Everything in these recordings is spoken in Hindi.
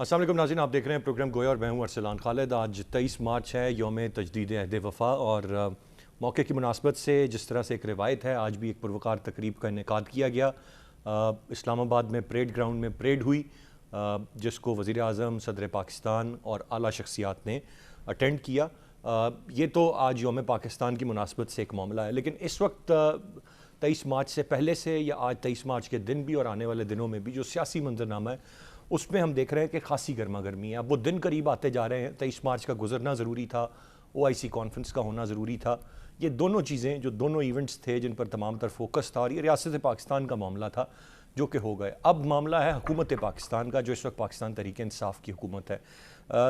अस्सलाम वालेकुम नाज़रीन, आप देख रहे हैं प्रोग्राम गोया और मैं हूं अरसलान खालिद। आज 23 मार्च है, यौम तजदीद अहद वफ़ा और मौके की मुनासबत से जिस तरह से एक रिवायत है, आज भी एक पुरवकार तकरीब का इनेकाद किया गया। इस्लामाबाद में परेड ग्राउंड में परेड हुई, जिसको वज़ीर आज़म, सदर पाकिस्तान और आला शख्सियात ने अटेंड किया। ये तो आज यौम पाकिस्तान की मुनासबत से एक मामला है, लेकिन इस वक्त 23 मार्च से पहले से या आज 23 मार्च के दिन भी और आने वाले दिनों में भी जो सियासी मंजरनामा है उसमें हम देख रहे हैं कि खासी गर्मा गर्मी है। अब वो दिन करीब आते जा रहे हैं। 23 मार्च का गुजरना ज़रूरी था, OIC कॉन्फ्रेंस का होना ज़रूरी था। ये दोनों चीज़ें, जो दोनों इवेंट्स थे जिन पर तमाम तर फोकस था, और ये रियासत पाकिस्तान का मामला था जो कि हो गए। अब मामला है हुकूमत पाकिस्तान का, जो इस वक्त पाकिस्तान तहरीक इंसाफ की हुकूमत है,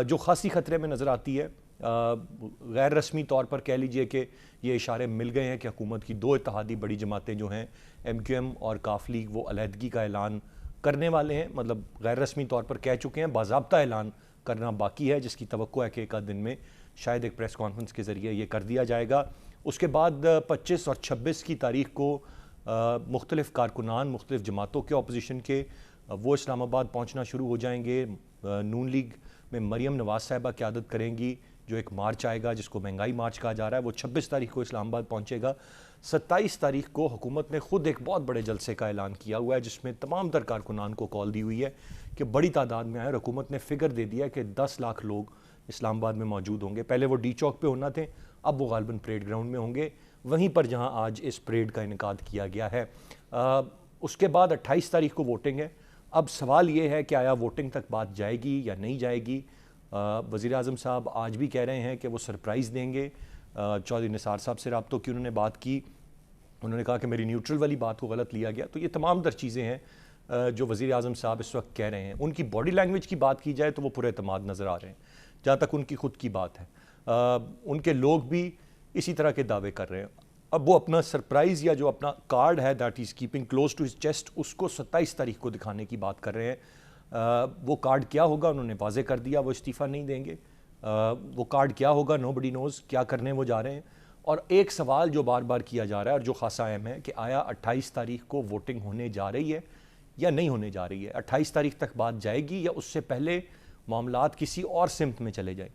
जो खासी ख़तरे में नज़र आती है। गैर रस्मी तौर पर कह लीजिए कि ये इशारे मिल गए हैं कि हुकूमत की दो इत्तेहादी बड़ी जमातें जो हैं MQM और काफ लीग, वो अलहदगी का ऐलान करने वाले हैं। मतलब गैर रस्मी तौर पर कह चुके हैं, बाज़ाब्ता ऐलान करना बाकी है, जिसकी तवक्को है कि एक आध दिन में शायद एक प्रेस कॉन्फ्रेंस के ज़रिए ये कर दिया जाएगा। उसके बाद 25 और 26 की तारीख को मुख्तलिफ़ कारकुनान, मुख्तलिफ़ जमातों के अपोजिशन के, वो इस्लामाबाद पहुँचना शुरू हो जाएंगे। नून लीग में मरीम नवाज़ साहिबा क़यादत करेंगी, जो एक मार्च आएगा जिसको महंगाई मार्च कहा जा रहा है, वो 26 तारीख को इस्लामाबाद पहुँचेगा। 27 तारीख को हुकूमत ने ख़ुद एक बहुत बड़े जलसे का ऐलान किया हुआ है, जिसमें तमाम तर कारकुनान को कॉल दी हुई है कि बड़ी तादाद में आए। और हुकूमत ने फ़िगर दे दिया है कि 10 लाख लोग इस्लामाबाद में मौजूद होंगे। पहले वो डी चौक पे होना थे, अब वो गालिबन परेड ग्राउंड में होंगे, वहीं पर जहां आज इस परेड का इनेकाद किया गया है। उसके बाद 28 तारीख को वोटिंग है। अब सवाल ये है कि आया वोटिंग तक बात जाएगी या नहीं जाएगी। वज़ीर आज़म साहब आज भी कह रहे हैं कि वो सरप्राइज़ देंगे। चौधरी निसार साहब से राब्तों की उन्होंने बात की, उन्होंने कहा कि मेरी न्यूट्रल वाली बात को गलत लिया गया। तो ये तमाम तर चीज़ें हैं जो वज़ीर आज़म साहब इस वक्त कह रहे हैं। उनकी बॉडी लैंग्वेज की बात की जाए तो वो पूरे एतमाद नज़र आ रहे हैं, जहाँ तक उनकी खुद की बात है। उनके लोग भी इसी तरह के दावे कर रहे हैं। अब वो अपना सरप्राइज़ या जो अपना कार्ड है that is keeping close to his chest, उसको 27 तारीख को दिखाने की बात कर रहे हैं। वो कार्ड क्या होगा उन्होंने वाज़े कर दिया, वो इस्तीफ़ा नहीं देंगे। वो कार्ड क्या होगा नोबडी नोज़, क्या करने वो जा रहे हैं। और एक सवाल जो बार बार किया जा रहा है और जो खासा अहम है कि आया 28 तारीख को वोटिंग होने जा रही है या नहीं होने जा रही है। 28 तारीख तक बात जाएगी या उससे पहले मामलात किसी और सिमत में चले जाएं।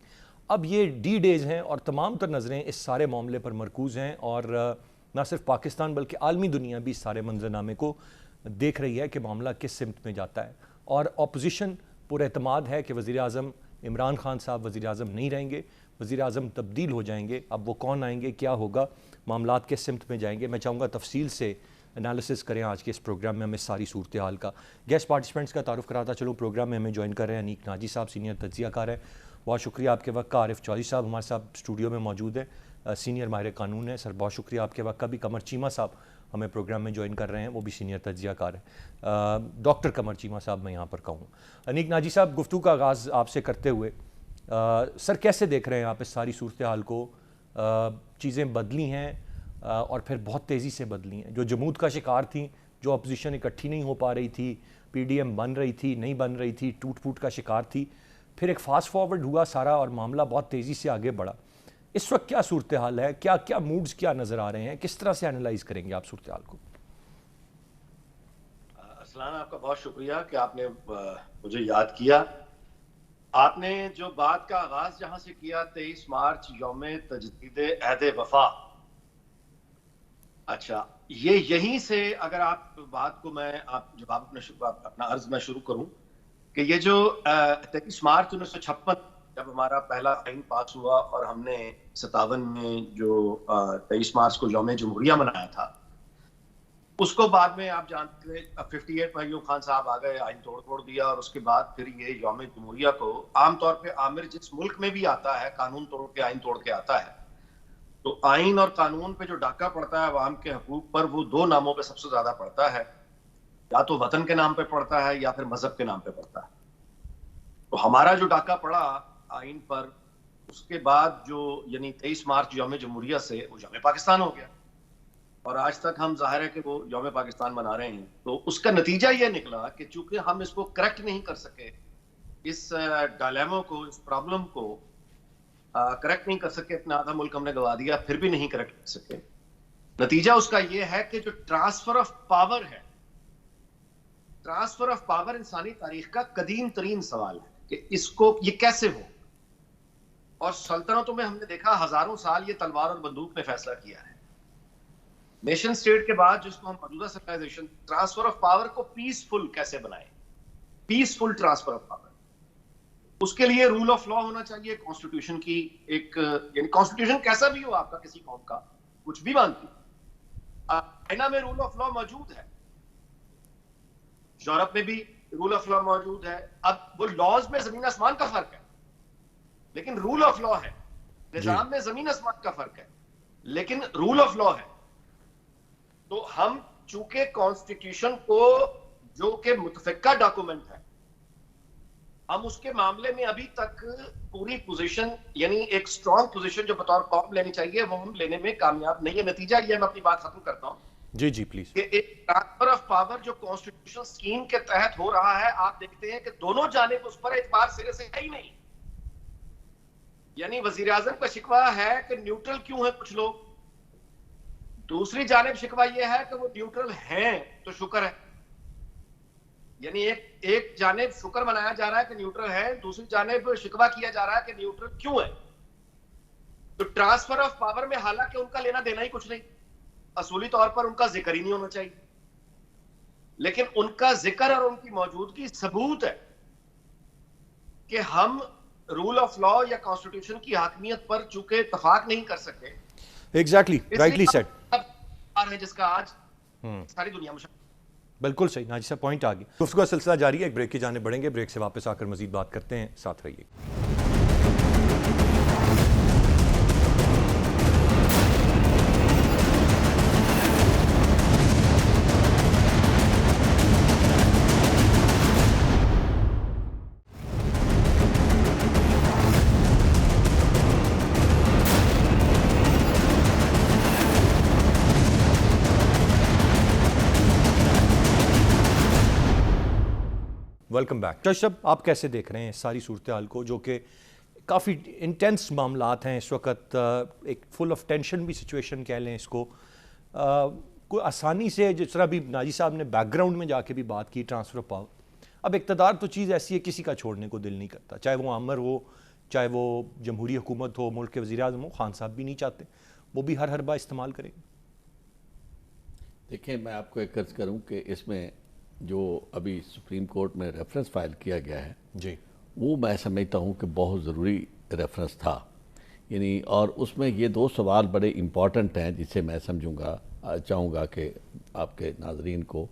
अब ये डी डेज़ हैं और तमाम तर नज़रें इस सारे मामले पर मरकूज़ हैं, और ना सिर्फ पाकिस्तान बल्कि आलमी दुनिया भी इस सारे मंजरनामे को देख रही है कि मामला किस सिमत में जाता है। और अपोजिशन पूरा एतमाद है कि वज़ीर आज़म इमरान खान साहब वज़ीर आज़म नहीं रहेंगे, वज़ीर आज़म तब्दील हो जाएंगे। अब वो कौन आएंगे, क्या होगा, मामलात के सिमत में जाएंगे। मैं चाहूँगा तफसील से एनालिसिस करें आज के इस प्रोग्राम में हमें सारी सूरत हाल का। गेस्ट पार्टिसिपेंट्स का तारुफ कराता चलो। प्रोग्राम में हमें ज्वाइन कर रहे हैं अनीक नाजी साहब, सीनियर तज्ज़ियाकार हैं, बहुत शुक्रिया आपके वक्त का। आरिफ चौधरी साहब हमारे साथ स्टूडियो में मौजूद है, सीनियर माहिर कानून है, सर बहुत शुक्रिया आपके वक्त का भी। कमर चीमा साहब हमें प्रोग्राम में ज्वाइन कर रहे हैं, वो भी सीनियर तज्ज़ियाकार है। डॉक्टर कमर चीमा साहब मैं यहाँ पर कहूँ। अनीक नाजी साहब, गुफ्तगू का आगाज़ आपसे करते हुए सर कैसे देख रहे हैं आप इस सारी सूरत हाल को? चीज़ें बदली हैं और फिर बहुत तेज़ी से बदली हैं। जो जमूद का शिकार थी, जो अपोजिशन इकट्ठी नहीं हो पा रही थी, PDM बन रही थी, नहीं बन रही थी, टूट फूट का शिकार थी, फिर एक फास्ट फॉरवर्ड हुआ सारा और मामला बहुत तेज़ी से आगे बढ़ा। इस वक्त क्या सूरत हाल है, क्या क्या मूड्स क्या नज़र आ रहे हैं, किस तरह से एनालाइज करेंगे आप सूरत हाल को? असलान, आपका बहुत शुक्रिया कि आपने मुझे याद किया। आपने जो बात का आगाज जहां से किया 23 मार्च यौम तजदीद अहद वफा, अच्छा ये यहीं से अगर आप बात को मैं आप जवाब अपना अर्ज में शुरू करूं कि ये जो 23 मार्च 1956 जब हमारा पहला आइन पास हुआ और हमने 57 में जो 23 मार्च को यौम जमहूरिया मनाया था, उसको बाद में आप जानते हैं 58 में अयूब खान साहब आ गए, आइन तोड़ दिया, और उसके बाद फिर ये यौम जमहूरिया को आमतौर पे आमिर जिस मुल्क में भी आता है कानून तोड़ के आइन तोड़ के आता है, तो आइन और कानून पे जो डाका पड़ता है अवाम के हकूक पर, वो दो नामों पे सबसे ज्यादा पड़ता है, या तो वतन के नाम पे पड़ता है या फिर मजहब के नाम पे पड़ता है। तो हमारा जो डाका पड़ा आइन पर, उसके बाद जो यानी 23 मार्च यौम जमहूरिया से वो यौम पाकिस्तान हो गया, और आज तक हम जाहिर है कि वो यौम पाकिस्तान मना रहे हैं। तो उसका नतीजा ये निकला कि चूंकि हम इसको करेक्ट नहीं कर सके, इस डायलेमा को, इस प्रॉब्लम को करेक्ट नहीं कर सके, अपना आधा मुल्क हमने गवा दिया, फिर भी नहीं करेक्ट कर सके। नतीजा उसका ये है कि जो ट्रांसफर ऑफ पावर है, ट्रांसफर ऑफ पावर इंसानी तारीख का कदीम तरीन सवाल है। कि इसको ये कैसे हो। और सल्तनतों में हमने देखा हजारों साल ये तलवार और बंदूक ने फैसला किया है। नेशन स्टेट के बाद जिसको हम मौजूदा सिविलाइजेशन, ट्रांसफर ऑफ पावर को पीसफुल कैसे बनाए, पीसफुल ट्रांसफर ऑफ पावर। उसके लिए रूल ऑफ लॉ होना चाहिए, कॉन्स्टिट्यूशन की एक, यानी कॉन्स्टिट्यूशन कैसा भी हो आपका, किसी कौम का कुछ भी मानती, चाइना में रूल ऑफ लॉ मौजूद है, यूरोप में भी रूल ऑफ लॉ मौजूद है। अब वो लॉज में जमीन आसमान का फर्क है, लेकिन रूल ऑफ लॉ है। निजाम में जमीन आसमान का फर्क है, लेकिन रूल ऑफ लॉ है। तो हम चूंकि कॉन्स्टिट्यूशन को, जो कि मुतफिका डॉक्यूमेंट है, हम उसके मामले में अभी तक पूरी पोजीशन, यानी एक स्ट्रॉन्ग पोजीशन जो बतौर कौम लेनी चाहिए, वो हम लेने में कामयाब नहीं है। नतीजा ये, मैं अपनी बात खत्म करता हूं। जी जी प्लीज। कि एक ट्रांसफर ऑफ पावर जो कॉन्स्टिट्यूशन स्कीम के तहत हो रहा है, आप देखते हैं कि दोनों जानिब उस पर एतबार सिरे से है ही नहीं। यानी वजीर आजम का शिकवा है कि न्यूट्रल क्यों है कुछ लोग, दूसरी जानिब शिकवा यह है कि वो न्यूट्रल हैं तो शुक्र है। यानी एक जानिब शुक्र मनाया जा रहा है कि न्यूट्रल है, दूसरी जानिब शिकवा किया जा रहा है कि न्यूट्रल क्यों है। तो ट्रांसफर ऑफ पावर में हालांकि उनका लेना देना ही कुछ नहीं, असूली तौर पर उनका जिक्र ही नहीं होना चाहिए, लेकिन उनका जिक्र और उनकी मौजूदगी सबूत है कि हम रूल ऑफ लॉ या कॉन्स्टिट्यूशन की हाकमियत पर चूंकि इत्तेफाक नहीं कर सके। एग्जैक्टली, राइटली सेड है जिसका आज सारी दुनिया में। बिल्कुल सही नाजी साहब, पॉइंट आ गई। गुफ्तगू का सिलसिला जारी है, एक ब्रेक की जाने बढ़ेंगे, ब्रेक से वापस आकर मजीद बात करते हैं, साथ रहिए। Welcome back. जज साहब, आप कैसे देख रहे हैं सारी सूरत हाल को, जो कि काफ़ी इंटेंस मामलात हैं इस वक्त, एक फुल ऑफ टेंशन भी सिचुएशन कह लें इसको, कोई आसानी से, जिस तरह भी नाजी साहब ने बैकग्राउंड में जाके भी बात की ट्रांसफ़र ऑफ पावर। अब इक़्तिदार तो चीज़ ऐसी है, किसी का छोड़ने को दिल नहीं करता, चाहे वो आमर हो, चाहे वो जमहूरी हुकूमत हो, मुल्क के वज़ीर आज़म हो, खान साहब भी नहीं चाहते, वो भी हर हरबा इस्तेमाल करेंगे। देखिए, मैं आपको एक अर्ज़ करूँ कि इसमें जो अभी सुप्रीम कोर्ट में रेफरेंस फाइल किया गया है जी, वो मैं समझता हूँ कि बहुत ज़रूरी रेफरेंस था। यानी और उसमें ये दो सवाल बड़े इम्पॉर्टेंट हैं, जिसे मैं चाहूँगा कि आपके नाजरीन को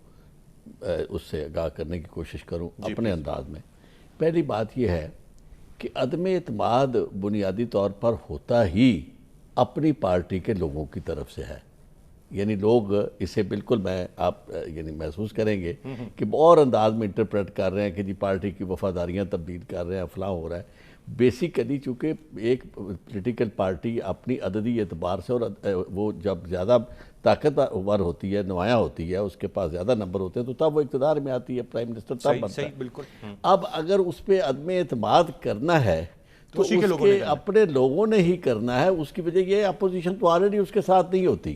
उससे आगाह करने की कोशिश करूँ अपने अंदाज में। पहली बात यह है कि अदम एतमाद बुनियादी तौर पर होता ही अपनी पार्टी के लोगों की तरफ से है। यानी लोग इसे बिल्कुल आप यानी महसूस करेंगे कि और अंदाज में इंटरप्रेट कर रहे हैं कि जी पार्टी की वफादारियां तब्दील कर रहे हैं, फलां हो रहा है। बेसिकली चूँकि एक पॉलिटिकल पार्टी अपनी अददी एतबार से, और वो जब ज़्यादा ताकतवर होती है, नुमायाँ होती है, उसके पास ज़्यादा नंबर होते हैं, तो तब वो इक़्तिदार में आती है, प्राइम मिनिस्टर तब बनता है। बिल्कुल। अब अगर उस पर अदम एतमाद करना है तो उसके अपने लोगों ने ही करना है। उसकी वजह यह अपोजिशन तो ऑलरेडी उसके साथ नहीं होती,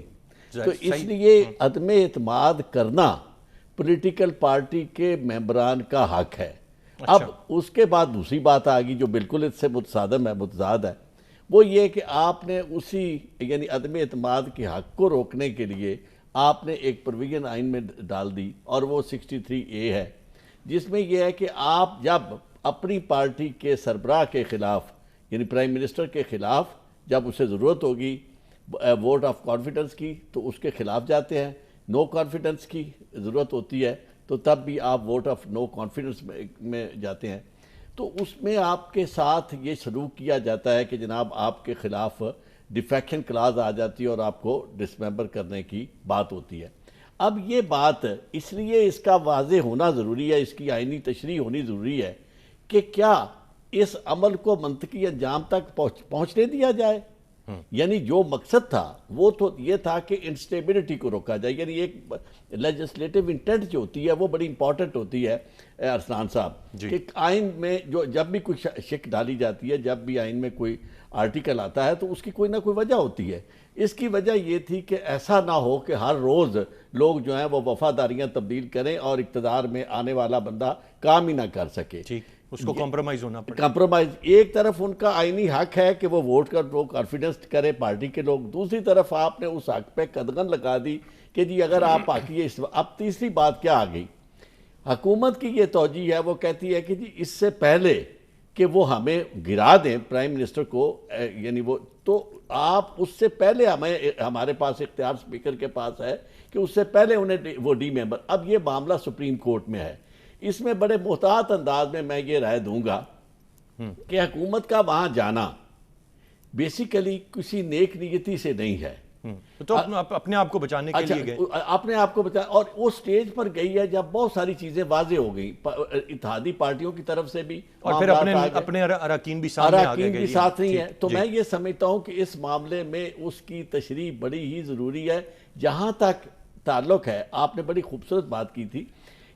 तो इसलिए अदम एतमाद करना पॉलिटिकल पार्टी के मेंबरान का हक है। अच्छा। अब उसके बाद दूसरी बात आ गई जो बिल्कुल इससे मुतजाद है, वो ये कि आपने उसी यानी अदम एतमाद के हक को रोकने के लिए आपने एक प्रोविजन आइन में डाल दी, और वो 63A है, जिसमें यह है कि आप जब अपनी पार्टी के सरबराह के ख़िलाफ़ यानी प्राइम मिनिस्टर के ख़िलाफ़ जब उसे ज़रूरत होगी वोट ऑफ कॉन्फिडेंस की, तो उसके ख़िलाफ़ जाते हैं। नो कॉन्फिडेंस की ज़रूरत होती है तो तब भी आप वोट ऑफ नो कॉन्फिडेंस में जाते हैं। तो उसमें आपके साथ ये सलूक किया जाता है कि जनाब आपके ख़िलाफ़ डिफेक्शन क्लाज आ जाती है और आपको डिसमेंबर करने की बात होती है। अब ये बात इसलिए इसका वाज़ेह होना ज़रूरी है, इसकी आइनी तशरीह होनी ज़रूरी है कि क्या इस अमल को मंतकी अंजाम तक पहुँचने दिया जाए। यानी जो मकसद था वो तो ये था कि इंस्टेबिलिटी को रोका जाए। यानी एक लेजिस्लेटिव इंटेंट जो होती है वो बड़ी इंपॉर्टेंट होती है अरसलान साहब, कि आइन में जो जब भी कोई शिक डाली जाती है, जब भी आइन में कोई आर्टिकल आता है, तो उसकी कोई ना कोई वजह होती है। इसकी वजह ये थी कि ऐसा ना हो कि हर रोज़ लोग जो हैं वो वफादारियाँ तब्दील करें और इक़्तिदार में आने वाला बंदा काम ही ना कर सके। उसको कॉम्प्रोमाइज होना पड़े। कॉम्प्रोमाइज, एक तरफ उनका आईनी हक है कि वो वोट कर वो कॉन्फिडेंस करे पार्टी के लोग, दूसरी तरफ आपने उस हक पे कदगन लगा दी कि जी अगर आप आकिए। अब तीसरी बात क्या आ गई, हुकूमत की ये तौजी है, वो कहती है कि जी इससे पहले कि वो हमें गिरा दें प्राइम मिनिस्टर को, यानी वो तो आप उससे पहले हमारे पास इख्तियार स्पीकर के पास है कि उससे पहले उन्हें वो डी मेंबर। अब ये मामला सुप्रीम कोर्ट में है, इसमें बड़े मुहतात अंदाज में मैं ये राय दूंगा कि हुकूमत का वहां जाना बेसिकली किसी नेक नियति से नहीं है। तो अपने आप को बचाने के लिए गए, अपने आप को बचा, और वो स्टेज पर गई है जब बहुत सारी चीजें वाजे हो गई इत्तेहादी पार्टियों की तरफ से भी, और फिर अपने अरकान भी सामने आ गए, भी साथ नहीं है। तो मैं ये समझता हूं कि इस मामले में उसकी तशरीह बड़ी ही जरूरी है। जहां तक ताल्लुक है, आपने बड़ी खूबसूरत बात की थी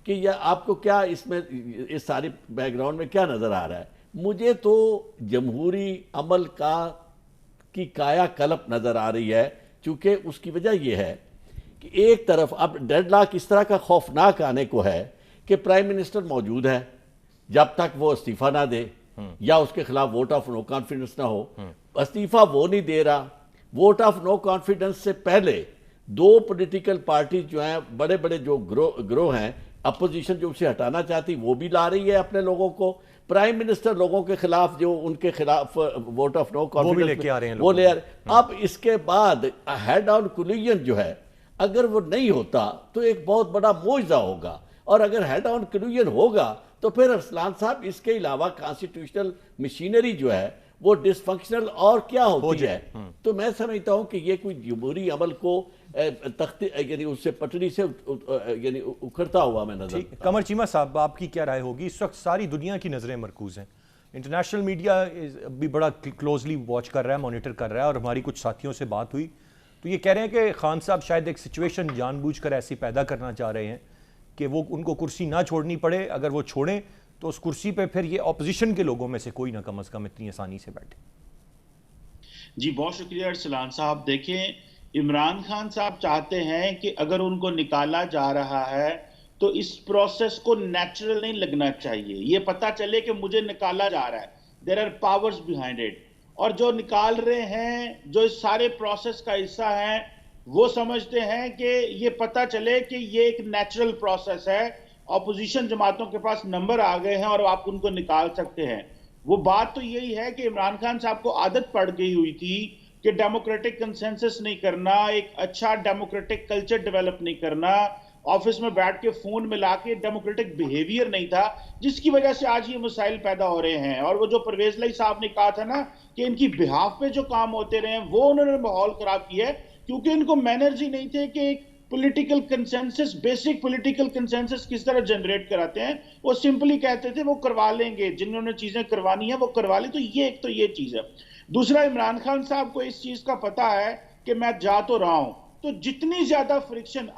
कि यह आपको क्या इसमें इस सारी बैकग्राउंड में क्या नजर आ रहा है। मुझे तो जमहूरी अमल की काया कल्प नजर आ रही है, चूंकि उसकी वजह यह है कि एक तरफ अब डेडलॉक इस तरह का खौफनाक आने को है कि प्राइम मिनिस्टर मौजूद है, जब तक वो इस्तीफा ना दे या उसके खिलाफ वोट ऑफ नो कॉन्फिडेंस ना हो, इस्तीफा वो नहीं दे रहा। वोट ऑफ नो कॉन्फिडेंस से पहले दो पॉलिटिकल पार्टी जो हैं, बड़े बड़े जो ग्रोह हैं, अपोजिशन जो उसे हटाना चाहती वो भी ला रही है अपने लोगों को, प्राइम मिनिस्टर लोगों के खिलाफ जो उनके खिलाफ वोट ऑफ नो कॉन्फिडेंस वो ले आ रहे हैं। अब इसके बाद हेड ऑन कोलिजन जो है, अगर वो नहीं होता तो एक बहुत बड़ा मोइजा होगा, और अगर हेड ऑन कोलिजन होगा तो फिर अरसलान साहब इसके अलावा कॉन्स्टिट्यूशनल मशीनरी जो है वो डिसफंक्शनल और क्या होती है। तो मैं समझता हूं कि ये कोई जमहूरी अमल को तख्ती यानी उससे पटड़ी से यानी उखड़ता हुआ मैं नजर। कमर चीमा साहब, आपकी क्या राय होगी? इस वक्त सारी दुनिया की नजरें मरकूज हैं, इंटरनेशनल मीडिया भी बड़ा क्लोजली वॉच कर रहा है, मॉनिटर कर रहा है, और हमारी कुछ साथियों से बात हुई तो ये कह रहे हैं कि खान साहब शायद एक सिचुएशन जानबूझकर ऐसी पैदा करना चाह रहे हैं कि वो उनको कुर्सी ना छोड़नी पड़े, अगर वो छोड़ें तो उस कुर्सी पे फिर ये ऑपोजिशन के लोगों में से कोई ना कम से कम इतनी आसानी से बैठे। जी बहुत शुक्रिया अरसलान साहब। देखें, इमरान खान साहब चाहते हैं कि अगर उनको निकाला जा रहा है तो इस प्रोसेस को नेचुरल नहीं लगना चाहिए, ये पता चले कि मुझे निकाला जा रहा है, there are powers behind it, और जो निकाल रहे हैं, जो इस सारे प्रोसेस का हिस्सा हैं, वो समझते हैं कि ये पता चले कि ये एक नेचुरल प्रोसेस है, ऑपोजिशन जमातों के पास नंबर आ गए हैं और आप उनको निकाल सकते हैं। वो बात तो यही है कि इमरान खान साहब को आदत पड़ गई हुई थी कि डेमोक्रेटिक कंसेंसस नहीं करना, एक अच्छा डेमोक्रेटिक कल्चर डेवलप नहीं करना, ऑफिस में बैठ के फोन मिला के डेमोक्रेटिक बिहेवियर नहीं था, जिसकी वजह से आज ये मसाइल पैदा हो रहे हैं। और वो जो परवेज लाई साहब ने कहा था ना कि इनकी बिहाफ पे जो काम होते रहे, वो उन्होंने माहौल खराब किया है, क्योंकि इनको मैनर्स ही नहीं थे कि political consensus, basic political consensus किस तरह जनरेट कराते हैं। वो सिंपली कहते थे वो करवा लेंगे, जिन्होंने चीजें करवानी है वो करवा ले। तो ये एक तो ये चीज है। दूसरा, इमरान खान साहब को इस चीज का पता है कि मैं जा तो रहा हूं, तो जितनी ज्यादा फ्रिक्शन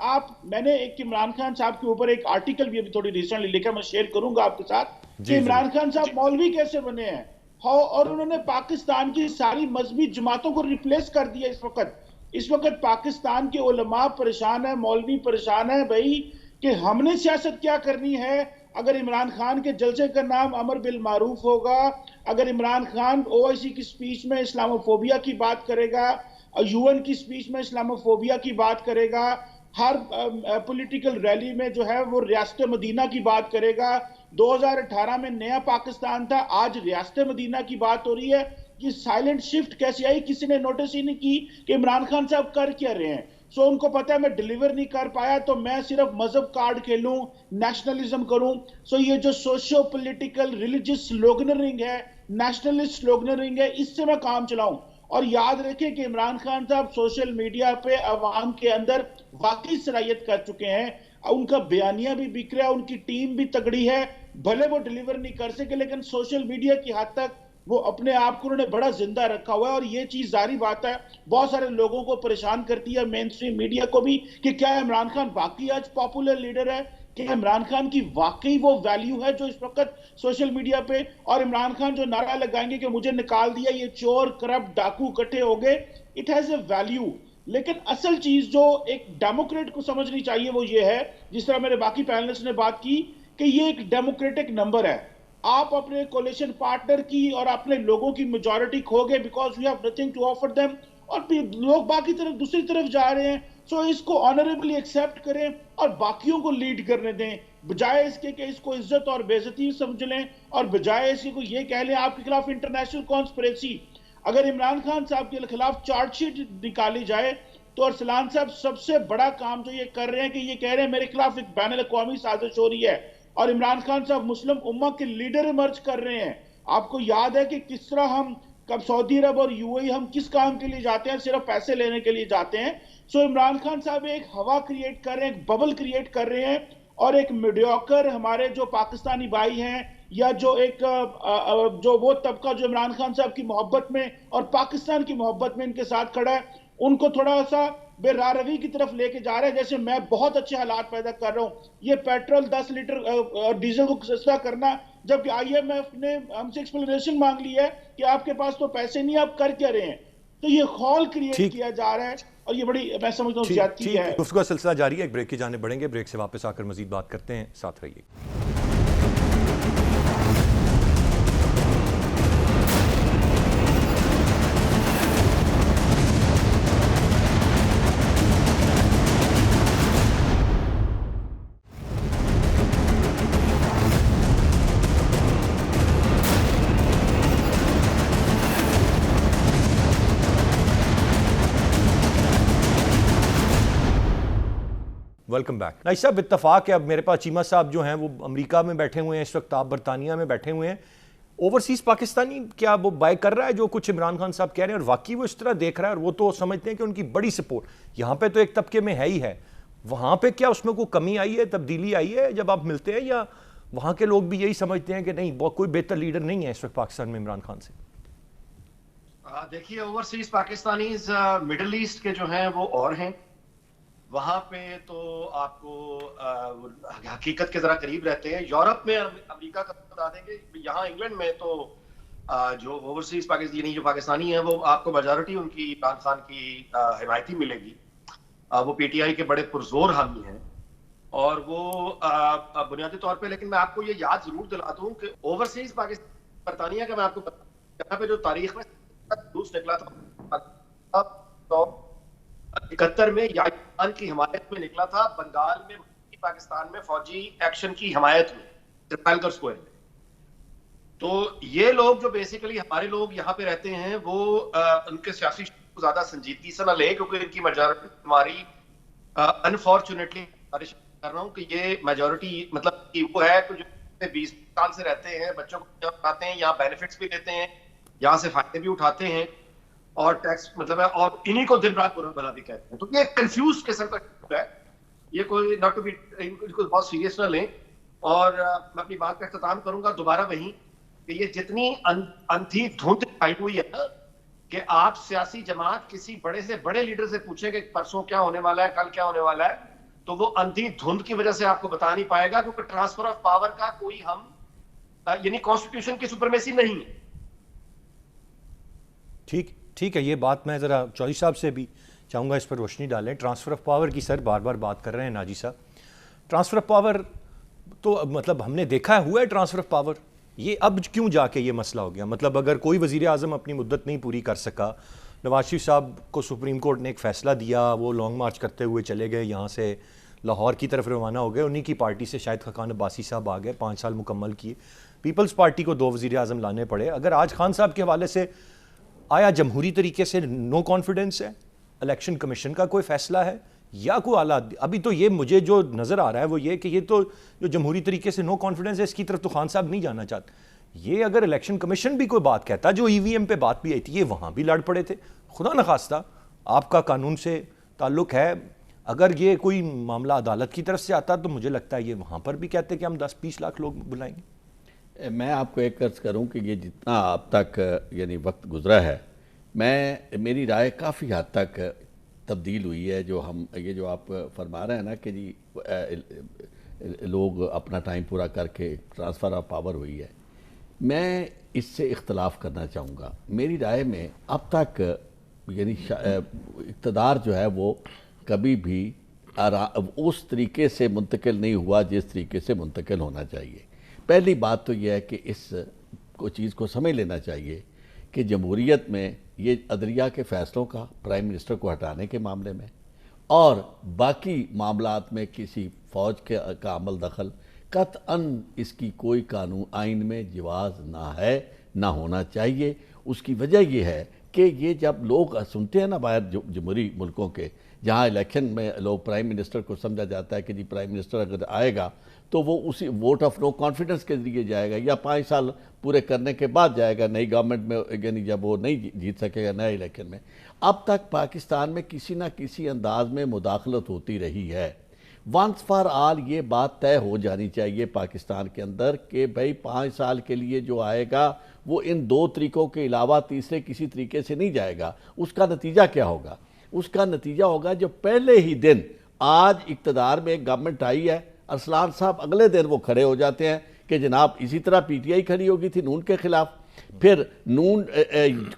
मैंने एक इमरान खान साहब के ऊपर एक आर्टिकल भी अभी थोड़ी रिसेंटली लिखा, मैं शेयर करूंगा आपके साथ कि इमरान खान साहब मौलवी कैसे बने हैं, और उन्होंने पाकिस्तान की सारी मजहबी जमातों को रिप्लेस कर दिया। इस वक्त पाकिस्तान के उलमा परेशान है, मौलवी परेशान है भाई कि हमने सियासत क्या करनी है। अगर इमरान खान के जलसे का नाम अमर बिल मारूफ होगा, अगर इमरान खान ओआईसी की स्पीच में इस्लामोफोबिया की बात करेगा, यूएन की स्पीच में इस्लामोफोबिया की बात करेगा, हर पॉलिटिकल रैली में जो है वो रियासत मदीना की बात करेगा। 2018 में नया पाकिस्तान था, आज रियासत मदीना की बात हो रही है। ये साइलेंट शिफ्ट कैसे आई, किसी ने नोटिस ही नहीं की कि इमरान खान साहब कर क्या रहे हैं। सो उनको पता है मैं डिलीवर नहीं कर पाया तो मैं सिर्फ मजहब कार्ड खेलूं, नेशनलिज्म करूं। सो ये जो सोशियो पॉलिटिकल रिलीजियस स्लोगनरिंग है, नेशनलिस्ट स्लोगनरिंग है, इससे मैं काम चलाऊं। और याद रखें कि इमरान खान साहब सोशल मीडिया पे अवाम के अंदर वाकई सराहियत कर चुके हैं, उनका बयानिया भी बिक रहा है, उनकी टीम भी तगड़ी है। भले वो डिलीवर नहीं कर सके लेकिन सोशल मीडिया की हद तक वो अपने आप को उन्होंने बड़ा जिंदा रखा हुआ है। और ये चीज जारी बात है, बहुत सारे लोगों को परेशान करती है, मेन स्ट्रीम मीडिया को भी, कि क्या इमरान खान वाकई आज पॉपुलर लीडर है, कि इमरान खान की वाकई वो वैल्यू है जो इस वक्त सोशल मीडिया पे। और इमरान खान जो नारा लगाएंगे कि मुझे निकाल दिया, ये चोर करप्ट डाकू इकट्ठे हो गए, इट हैज ए वैल्यू। लेकिन असल चीज जो एक डेमोक्रेट को समझनी चाहिए वो ये है, जिस तरह मेरे बाकी पैनलिस्ट ने बात की, कि ये एक डेमोक्रेटिक नंबर है। आप अपने कोलिशन पार्टनर की और अपने लोगों की मेजॉरिटी खो गए because we have nothing to offer them, और लोग बाकी तरफ दूसरी तरफ जा रहे हैं। सो इसको ऑनरेबली एक्सेप्ट करें और बाकियों को लीड करने दें, बजाय इसके कि इसको इज्जत और बेइज्जती समझ लें, और बजाय इसके को ये कह लें आपके खिलाफ इंटरनेशनल कॉन्स्पिरेसी। अगर इमरान खान साहब के खिलाफ चार्जशीट निकाली जाए तो अरसलान साहब सबसे बड़ा काम जो ये कर रहे हैं कि ये कह रहे हैं मेरे खिलाफ एक बैन अल-अक़वामी साजिश हो रही है, और इमरान खान साहब मुस्लिम उम्मा के लीडर इमर्ज कर रहे हैं। आपको याद है कि किस तरह हम कब सऊदी अरब और यूएई हम किस काम के लिए जाते हैं, सिर्फ पैसे लेने के लिए जाते हैं। सो इमरान खान साहब एक हवा क्रिएट कर रहे हैं, एक बबल क्रिएट कर रहे हैं, और एक मीडियोकर हमारे जो पाकिस्तानी भाई हैं या जो एक जो वो तबका जो इमरान खान साहब की मोहब्बत में और पाकिस्तान की मोहब्बत में इनके साथ खड़ा है, उनको थोड़ा सा बेरारवी की तरफ लेके जा रहा है। जैसे मैं बहुत अच्छे हालात पैदा कर रहा हूँ, ये पेट्रोल 10 लीटर डीजल को सस्ता करना, जबकि IMF ने हमसे एक्सप्लेनेशन मांग ली है कि आपके पास तो पैसे नहीं, आप कर क्या रहे हैं। तो ये खौल क्रिएट किया जा रहा है, और ये बड़ी मैं समझता हूँ ज्यादती है। उसका सिलसिला जारी है, एक ब्रेक की जाने बढ़ेंगे, ब्रेक से वापस आकर मजीद बात करते हैं, साथ रहिए। Welcome back. नाइस साहब, इत्तफाक है अब मेरे पास चीमा साहब जो हैं वो अमेरिका में बैठे हुए हैं इस वक्त, आप बरतानिया में बैठे हुए हैं। ओवरसीज पाकिस्तानी क्या वो बाय कर रहा है जो कुछ इमरान खान साहब कह रहे हैं, और वाकई वो इस तरह देख रहा है, और वो तो समझते हैं कि उनकी बड़ी सपोर्ट यहाँ पे तो एक तबके में है ही है, वहाँ पे क्या उसमें कोई कमी आई है, तब्दीली आई है जब आप मिलते हैं, या वहाँ के लोग भी यही समझते हैं कि नहीं कोई बेहतर लीडर नहीं है इस वक्त पाकिस्तान में इमरान खान से? देखिए, ओवरसीज पाकिस्तानी मिडिल ईस्ट के जो हैं वो और हैं, वहां पे तो आपको हकीकत के जरा करीब रहते हैं। यूरोप में अमेरिका का बता देंगे, यहाँ इंग्लैंड में तो जो ओवरसीज पाकिस्तानी जो पाकिस्तानी है वो आपको मेजॉरिटी उनकी इमरान खान की हिमायती मिलेगी। वो PTI के बड़े पुरजोर हामी हैं, और वो बुनियादी तौर पे, लेकिन मैं आपको ये याद जरूर दिला दूं कि ओवरसीज पाकिस्तान बरतानिया का मैं आपको यहाँ पे जो तारीख में निकला था तो 71 में यान की हिमायत में निकला था, बंगाल में पाकिस्तान में फौजी एक्शन की हिमायत में ट्रफालगर स्क्वायर में। तो ये लोग जो बेसिकली हमारे लोग यहाँ पे रहते हैं वो उनके सियासी को ज्यादा संजीदगी से न ले, क्योंकि इनकी मेजॉरिटी हमारी अनफॉर्चुनेटली कर रहा हूँ कि ये मेजॉरिटी मतलब कि वो है कि जो 20 साल से रहते हैं, बच्चों को पढ़ाते हैं, यहाँ बेनिफिट्स भी लेते हैं, यहाँ से फायदे भी उठाते हैं, और टैक्स मतलब है, और इन्हीं को दिन रात बुरा भला भी कहते हैं। तो ये कंफ्यूज किस्म का है, ये कोई नॉट टू बी, इनको बहुत सीरियस ना लें। और मैं अपनी बात का इख्तिताम करूंगा दोबारा वहीं कि ये जितनी अंधी धुंध छाई हुई है ना, कि आप सियासी जमात किसी बड़े से बड़े लीडर से पूछे कि परसों क्या होने वाला है, कल क्या होने वाला है, तो वो अंधी धुंध की वजह से आपको बता नहीं पाएगा, क्योंकि ट्रांसफर ऑफ पावर का कोई हम यानी कॉन्स्टिट्यूशन की सुपरमेसी नहीं है। ठीक है, ये बात मैं ज़रा चौधरी साहब से भी चाहूँगा इस पर रोशनी डालें। ट्रांसफ़र ऑफ पावर की सर बार बार बात कर रहे हैं नाजी साहब, ट्रांसफ़र ऑफ पावर तो मतलब हमने देखा हुआ है ट्रांसफ़र ऑफ पावर, ये अब क्यों जाके ये मसला हो गया? मतलब अगर कोई वज़ीर आज़म अपनी मुद्दत नहीं पूरी कर सका, नवाज शरीफ साहब को सुप्रीम कोर्ट ने एक फ़ैसला दिया, वो लॉन्ग मार्च करते हुए चले गए, यहाँ से लाहौर की तरफ रवाना हो गए, उन्हीं की पार्टी से शायद खान अब्बासी साहब आ गए, 5 साल मुकम्मल किए, पीपल्स पार्टी को 2 वज़ीर आज़म लाने पड़े। अगर आज खान साहब के हवाले से आया जमहूरी तरीके से नो कॉन्फिडेंस है, इलेक्शन कमीशन का कोई फैसला है, या कोई आला, अभी तो ये मुझे जो नज़र आ रहा है वो ये कि ये तो जो जमहूरी तरीके से नो कॉन्फिडेंस है इसकी तरफ तो खान साहब नहीं जाना चाहते। ये अगर इलेक्शन कमीशन भी कोई बात कहता, जो EVM पे बात भी आई थी, ये वहाँ भी लड़ पड़े थे। खुदा न खास्ता आपका कानून से ताल्लुक़ है, अगर ये कोई मामला अदालत की तरफ से आता तो मुझे लगता है ये वहाँ पर भी कहते कि हम 10-20 लाख लोग बुलाएंगे। मैं आपको एक अर्ज़ करूं कि ये जितना अब तक यानी वक्त गुजरा है, मेरी राय काफ़ी हद तक तब्दील हुई है। जो हम ये जो आप फरमा रहे हैं ना कि जी लोग अपना टाइम पूरा करके ट्रांसफ़र ऑफ पावर हुई है, मैं इससे इख्तलाफ करना चाहूँगा। मेरी राय में अब तक यानी इक़्तिदार जो है वो कभी भी उस तरीके से मुंतकिल नहीं हुआ जिस तरीके से मुंतकिल होना चाहिए। पहली बात तो यह है कि इस चीज़ को समझ लेना चाहिए कि जमहूरियत में ये अदलिया के फ़ैसलों का प्राइम मिनिस्टर को हटाने के मामले में और बाकी मामलात में किसी फ़ौज का अमल दखल कतअन इसकी कोई कानून आइन में जवाज़ ना है, ना होना चाहिए। उसकी वजह यह है कि ये जब लोग सुनते हैं ना बाहर जमहूरी मुल्कों के, जहाँ इलेक्शन में लोग प्राइम मिनिस्टर को समझा जाता है कि जी प्राइम मिनिस्टर अगर आएगा तो वो उसी वोट ऑफ नो कॉन्फिडेंस के जरिए जाएगा या 5 साल पूरे करने के बाद जाएगा नई गवर्नमेंट में, यानी जब वो नहीं जीत सकेगा नए इलेक्शन में। अब तक पाकिस्तान में किसी ना किसी अंदाज में मुदाखलत होती रही है। वंस फॉर ऑल ये बात तय हो जानी चाहिए पाकिस्तान के अंदर कि भाई 5 साल के लिए जो आएगा वो इन 2 तरीक़ों के अलावा तीसरे किसी तरीके से नहीं जाएगा। उसका नतीजा क्या होगा? उसका नतीजा होगा जो पहले ही दिन आज इक़्तिदार में एक गवर्नमेंट आई है, अरसलान साहब अगले दिन वो खड़े हो जाते हैं कि जनाब इसी तरह पीटीआई खड़ी होगी थी नून के खिलाफ, फिर नून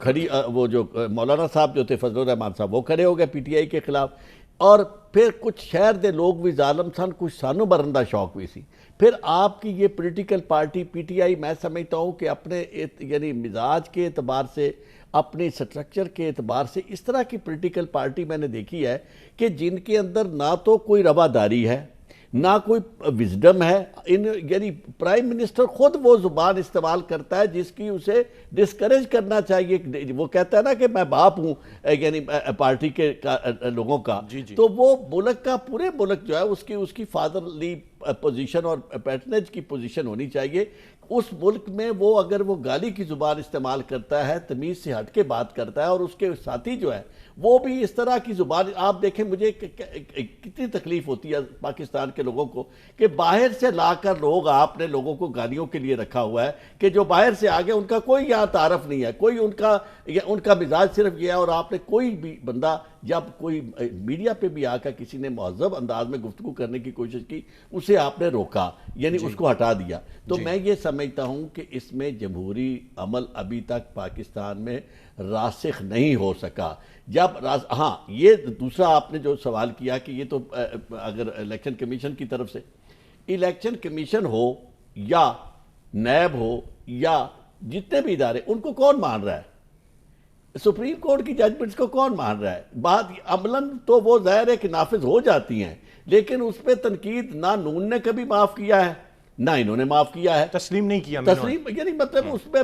खड़ी वो जो मौलाना साहब जो थे फजलुर रहमान साहब वो खड़े हो गए पीटीआई के खिलाफ, और फिर कुछ शहर दे लोग भी जालम सन, कुछ सानू बरंदा शौक भी सी। फिर आपकी ये पॉलिटिकल पार्टी पीटीआई मैं समझता हूँ कि अपने यानी मिजाज के एतबार से, अपने स्ट्रक्चर के एतबार से इस तरह की पॉलिटिकल पार्टी मैंने देखी है कि जिनके अंदर ना तो कोई रवादारी है ना कोई विजडम है। यानी प्राइम मिनिस्टर खुद वो जुबान इस्तेमाल करता है जिसकी उसे डिस्करेज करना चाहिए। वो कहता है ना कि मैं बाप हूँ यानी पार्टी के लोगों का, तो वो मुल्क का पूरे मुल्क जो है उसकी फादरली पोजीशन और पैटर्नेज की पोजीशन होनी चाहिए। उस मुल्क में वो अगर वो गाली की जुबान इस्तेमाल करता है, तमीज़ से हट के बात करता है और उसके साथी जो है वो भी इस तरह की जुबान, आप देखें मुझे कितनी तकलीफ होती है पाकिस्तान के लोगों को कि बाहर से लाकर लोग आपने लोगों को गालियों के लिए रखा हुआ है कि जो बाहर से आ गए उनका कोई यहाँ तारफ नहीं है, कोई उनका मिजाज सिर्फ ये है। और आपने कोई भी बंदा जब कोई मीडिया पे भी आकर किसी ने महज़ब अंदाज में गुफ्तगू करने की कोशिश की उसे आपने रोका, यानी उसको हटा दिया। तो मैं ये समझता हूँ कि इसमें जमहूरी अमल अभी तक पाकिस्तान में रासिख नहीं हो सका। जब हाँ, ये दूसरा आपने जो सवाल किया कि ये तो अगर इलेक्शन कमीशन की तरफ से, इलेक्शन कमीशन हो या नैब हो या जितने भी इदारे, उनको कौन मान रहा है? सुप्रीम कोर्ट की जजमेंट्स को कौन मान रहा है? बात अमलन तो वो जाहिर है कि नाफिज हो जाती हैं, लेकिन उस पर तनकीद ना नून ने कभी माफ़ किया है ना इन्होंने माफ़ किया है, तस्लीम नहीं किया। तस्लीम यानी मतलब उसमें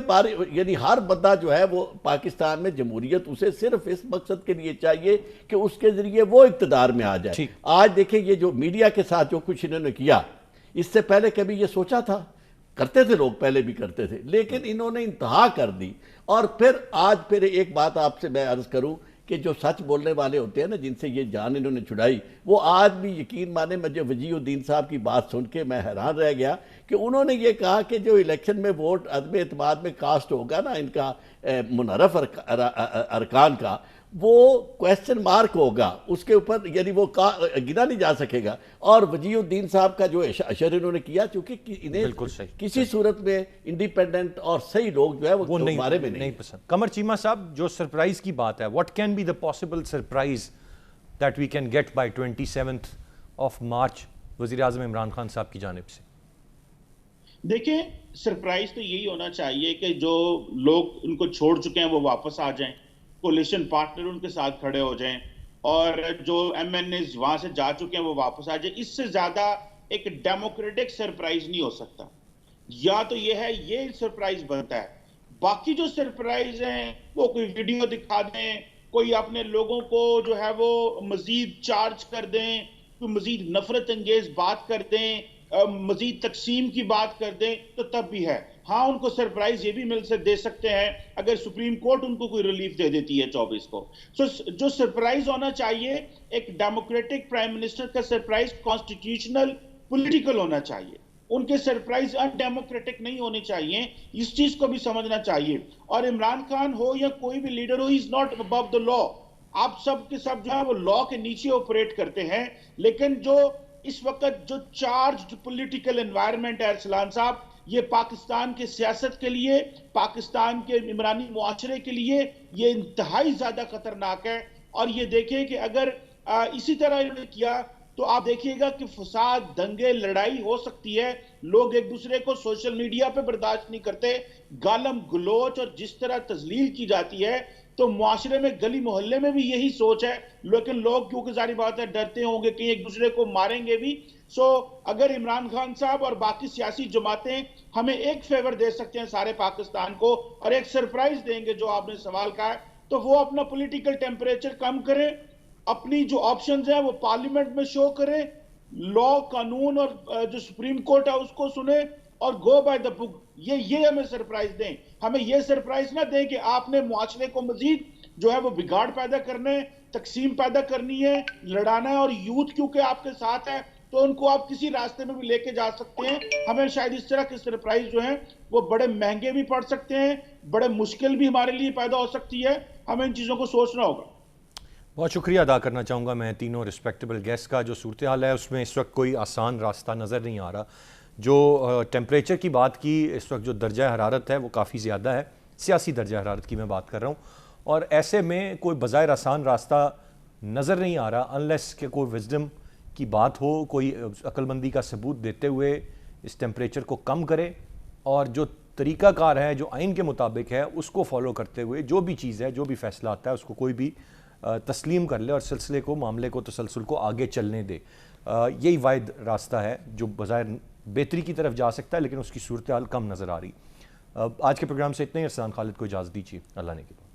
यानी हर बंदा जो है वो पाकिस्तान में जमहूरियत उसे सिर्फ इस मकसद के लिए चाहिए कि उसके ज़रिए वो इक़्तिदार में आ जाए। आज देखें ये जो मीडिया के साथ जो कुछ इन्होंने किया, इससे पहले कभी ये सोचा था? करते थे लोग, पहले भी करते थे, लेकिन इन्होंने इंतहा कर दी। और फिर आज फिर एक बात आपसे मैं अर्ज़ करूं कि जो सच बोलने वाले होते हैं ना, जिनसे ये जान इन्होंने छुड़ाई, वो आज भी यकीन माने, मुझे वजीउद्दीन साहब की बात सुन के मैं हैरान रह गया कि उन्होंने ये कहा कि जो इलेक्शन में वोट अदम एतमाद में कास्ट होगा ना इनका मुनरफ अरकान का, वो क्वेश्चन मार्क होगा उसके ऊपर, यानी वो गिना नहीं जा सकेगा। और वजीउद्दीन साहब का जो अशर इन्होंने किया, चूंकि इन्हें किसी सूरत में इंडिपेंडेंट और सही लोग जो है वो बारे में नहीं पसंद। कमर चीमा साहब, जो सरप्राइज की बात है, what can be the possible surprise that we can get by 27 March वज़ीर आज़म इमरान खान साहब की जानिब से? देखिए, सरप्राइज तो यही होना चाहिए कि जो लोग उनको छोड़ चुके हैं वो वापस आ जाएं, कोलिशन पार्टनर उनके साथ खड़े हो जाएं, और जो एमएनएस वहां से जा चुके हैं वो वापस आ जाए। इससे ज्यादा एक डेमोक्रेटिक सरप्राइज नहीं हो सकता। या तो ये है, ये सरप्राइज बनता है। बाकी जो सरप्राइज हैं वो कोई वीडियो दिखा दें, कोई अपने लोगों को जो है वो मजीद चार्ज कर दें, कोई मजीद नफरत अंगेज बात कर दें, मजीद तकसीम की बात कर दें, तो तब भी है। हाँ, उनको सरप्राइज ये भी दे सकते हैं अगर सुप्रीम कोर्ट उनको कोई रिलीफ दे देती है 24 को। जो सरप्राइज होना चाहिए, एक डेमोक्रेटिक प्राइम मिनिस्टर का सरप्राइज कॉन्स्टिट्यूशनल पॉलिटिकल होना चाहिए। उनके सरप्राइज अनडेमोक्रेटिक नहीं होने चाहिए, इस चीज को भी समझना चाहिए। और इमरान खान हो या कोई भी लीडर हो, he is not above the law. आप सब के सब जो है वो लॉ के नीचे ऑपरेट करते हैं। लेकिन जो इस वक्त जो चार्ज पॉलिटिकल एनवायरनमेंट है अरसलान साहब, ये पाकिस्तान के सियासत के लिए, पाकिस्तान के इमरानी मुआशरे के लिए ये इंतहाई ज्यादा खतरनाक है। और ये देखें कि अगर इसी तरह इन्होंने किया तो आप देखिएगा कि फसाद, दंगे, लड़ाई हो सकती है। लोग एक दूसरे को सोशल मीडिया पे बर्दाश्त नहीं करते, गालम गलोच और जिस तरह तजलील की जाती है, तो मुआशरे में, गली मोहल्ले में भी यही सोच है। लेकिन लोग, क्योंकि जारी बात है, डरते होंगे कि एक दूसरे को मारेंगे भी। सो अगर इमरान खान साहब और बाकी सियासी जमातें हमें एक फेवर दे सकते हैं सारे पाकिस्तान को, और एक सरप्राइज देंगे जो आपने सवाल कहा है, तो वो अपना पॉलिटिकल टेम्परेचर कम करें, अपनी जो ऑप्शंस हैं वो पार्लियामेंट में शो करें, लॉ, कानून और जो सुप्रीम कोर्ट है उसको सुने और गो बाय द बुक। ये हमें सरप्राइज दें। हमें ये सरप्राइज ना दें कि आपने मुआशरे को मजीद जो है वो बिगाड़ पैदा करने, तकसीम पैदा करनी है, लड़ाना है। और यूथ क्योंकि आपके साथ है तो उनको आप किसी रास्ते में भी लेके जा सकते हैं। हमें शायद इस तरह के सरप्राइज जो हैं वो बड़े महंगे भी पड़ सकते हैं, बड़े मुश्किल भी हमारे लिए पैदा हो सकती है। हमें इन चीज़ों को सोचना होगा। बहुत शुक्रिया अदा करना चाहूँगा मैं तीनों रिस्पेक्टेबल गेस्ट का। जो सूरत हाल है उसमें इस वक्त कोई आसान रास्ता नज़र नहीं आ रहा। जो टेम्परेचर की बात की, इस वक्त जो दर्जा हरारत है वो काफ़ी ज़्यादा है, सियासी दर्जा हरारत की मैं बात कर रहा हूँ, और ऐसे में कोई बज़ाहिर आसान रास्ता नज़र नहीं आ रहा अनलेस कि कोई विजडम की बात हो, कोई अक्लमंदी का सबूत देते हुए इस टेम्परेचर को कम करे, और जो तरीक़ाकार है, जो आइन के मुताबिक है, उसको फॉलो करते हुए जो भी चीज़ है, जो भी फ़ैसला आता है उसको कोई भी तस्लीम कर ले और सिलसिले को, मामले को, तसलसल को आगे चलने दे। यही वाहिद रास्ता है जो बज़ाहिर बेहतरी की तरफ जा सकता है, लेकिन उसकी सूरत हाल कम नज़र आ रही। आज के प्रोग्राम से इतने ही। अरसलान खालिद को इजाज़त दीजिए। अल्लाह ने के बाद।